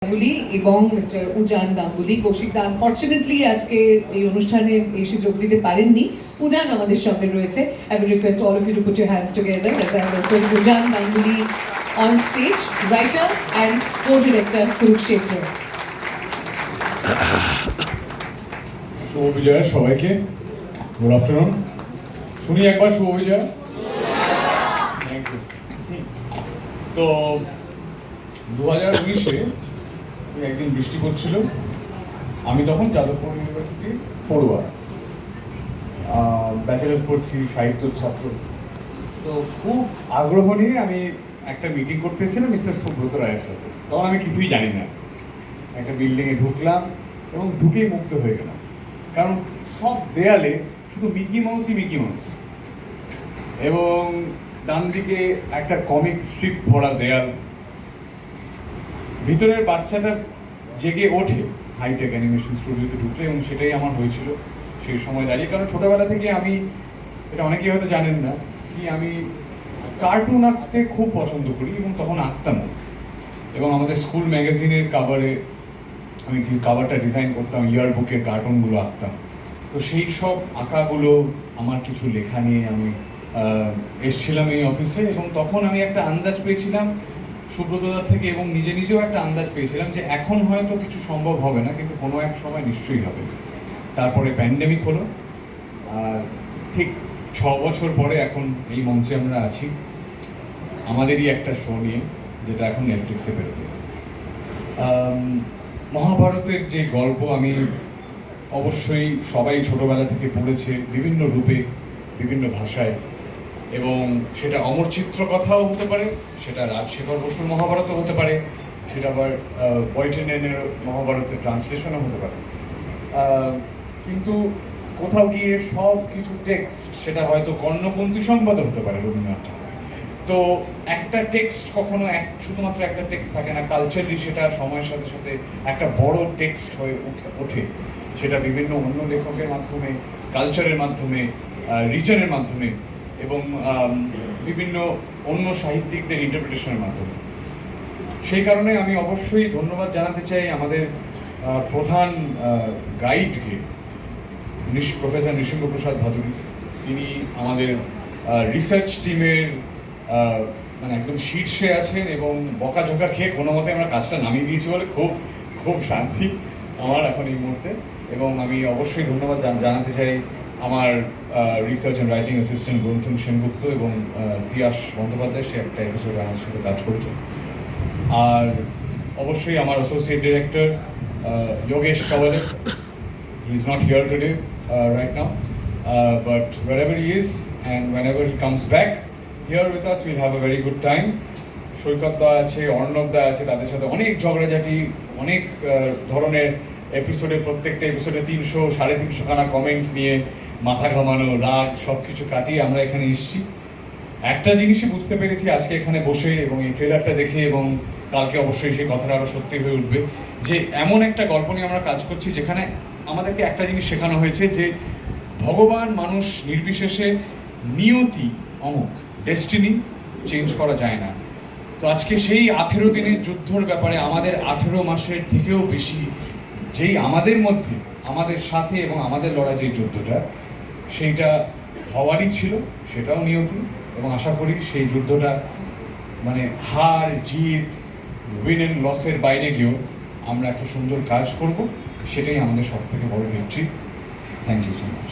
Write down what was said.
গাঙ্গুলি এবং মিস্টার উজান গাঙ্গুলি। কৌশিক দা আনফরচুনেটলি আজকে এই অনুষ্ঠানে এসে যোগ দিতে পারেননি। উজান আমাদের সঙ্গে রয়েছে। I would request all of you to put your hands together as I welcome Ujan Ganguly on stage, writer and co-director Kurukshetra. শুভ বিজয় সবাইকে, গুড আফটারনুন। শুনি একবার শুভ বিজয়। Thank you. তো 2019-এ একদিন বৃষ্টি পড়ছিল, আমি তখন যাদবপুর ইউনিভার্সিটি পড়ুয়া, ব্যাচেলার্স পড়ছি, সাহিত্যর ছাত্র। তো খুব আগ্রহ নিয়ে আমি একটা মিটিং করতে এসেছিলাম মিস্টার সুব্রত রায়ের সাথে। তখন আমি কিছুই জানি না, একটা বিল্ডিংয়ে ঢুকলাম এবং ঢুকেই মুগ্ধ হয়ে গেলাম, কারণ সব দেয়ালে শুধু মিকি মাউস। এবং ডান দিকে একটা কমিক স্ট্রিপ ভরা দেয়াল, ভিতরের বাচ্চাটা জেগে ওঠে হাইটেক অ্যানিমেশন স্টুডিওতে ঢুকলে, এবং সেটাই আমার হয়েছিল সেই সময় দাঁড়িয়ে। কারণ ছোটোবেলা থেকে আমি, এটা অনেকেই হয়তো জানেন না, কি আমি কার্টুন আঁকতে খুব পছন্দ করি এবং তখন আঁকতাম। এবং আমাদের স্কুল ম্যাগাজিনের কাভারে আমি কাভারটা ডিজাইন করতাম, ইয়ার বুকের কার্টুনগুলো আঁকতাম। তো সেই সব আঁকাগুলো, আমার কিছু লেখা নিয়ে আমি এসছিলাম এই অফিসে, এবং তখন আমি একটা আন্দাজ পেয়েছিলাম সুব্রতদার থেকে, এবং নিজেও একটা আন্দাজ পেয়েছিলাম যে এখন হয়তো কিছু সম্ভব হবে না, কিন্তু কোনো এক সময় নিশ্চয়ই হবে। তারপরে প্যান্ডেমিক হলো, আর ঠিক 6 বছর পরে এখন এই মঞ্চে আমরা আছি, আমাদেরই একটা শো নিয়ে, যেটা এখন নেটফ্লিক্সে বেরোবে। মহাভারতের যে গল্প, আমি অবশ্যই সবাই ছোটবেলা থেকে পড়েছে বিভিন্ন রূপে, বিভিন্ন ভাষায়, এবং সেটা অমরচিত্র কথাও হতে পারে, সেটা রাজশেখর বসুর মহাভারতও হতে পারে, সেটা আবার বয়টেনের মহাভারতের ট্রান্সলেশনও হতে পারে। কিন্তু কোথাও গিয়ে সব কিছু টেক্সট, সেটা হয়তো কর্ণপন্থী সংবাদও হতে পারে রবীন্দ্রনাথ ঠাকুর। তো একটা টেক্সট কখনো শুধুমাত্র একটা টেক্সট থাকে না, কালচারালি সেটা সময়ের সাথে সাথে একটা বড় টেক্সট হয়ে ওঠে। সেটা বিভিন্ন অন্য লেখকের মাধ্যমে, কালচারের মাধ্যমে, রিজনের মাধ্যমে, এবং বিভিন্ন অন্য সাহিত্যিকদের ইন্টারপ্রিটেশনের মাধ্যমে। সেই কারণে আমি অবশ্যই ধন্যবাদ জানাতে চাই আমাদের প্রধান গাইডকে, প্রফেসর নৃসিংহপ্রসাদ ভাদুরী। তিনি আমাদের রিসার্চ টিমের মানে একদম শীর্ষে আছেন, এবং বকাঝকা খেয়ে কোনো মতে আমরা কাজটা নামিয়ে দিয়েছি বলে খুব খুব শান্তি আমার এখন এই মুহূর্তে। এবং আমি অবশ্যই ধন্যবাদ জানাতে চাই আমার research and writing assistant Granthan Sengupta এবং তিয়াস বন্দ্যোপাধ্যায়, সে একটা এপিসোডে আমার সাথে কাজ করেছে। আর অবশ্যই আমার associate director Yogesh Kawale, he is not here today right now, but wherever he is and whenever he comes back here with us, we'll have a very good time. সৈকত দা আছে, অর্ণব দা আছে, তাদের সাথে অনেক ঝগড়াঝাটি, অনেক ধরনের এপিসোডে, প্রত্যেকটা এপিসোডে 300-350 খানা কমেন্ট নিয়ে মাথা ঘামানো, রাগ, সব কিছু কাটিয়ে আমরা এখানে এসেছি। একটা জিনিসই বুঝতে পেরেছি আজকে এখানে বসে এবং এই ট্রেলারটা দেখে, এবং কালকে অবশ্যই সেই কথাটা আরও সত্যি হয়ে উঠবে, যে এমন একটা গল্প নিয়ে আমরা কাজ করছি যেখানে আমাদেরকে একটা জিনিস শেখানো হয়েছে যে ভগবান, মানুষ নির্বিশেষে নিয়তি অমুক, ডেস্টিনি চেঞ্জ করা যায় না। তো আজকে সেই 18 দিনের যুদ্ধর ব্যাপারে, আমাদের 18 মাসের থেকেও বেশি যেই আমাদের মধ্যে, আমাদের সাথে এবং আমাদের লড়াই যে যুদ্ধটা, সেইটা হওয়ারই ছিল, সেটাও নিয়তি। এবং আশা করি সেই যুদ্ধটা মানে হার জিত, উইন অ্যান্ড লসের বাইরে গিয়েও আমরা একটা সুন্দর কাজ করব, সেটাই আমাদের সব থেকে বড় victory. Thank you so much.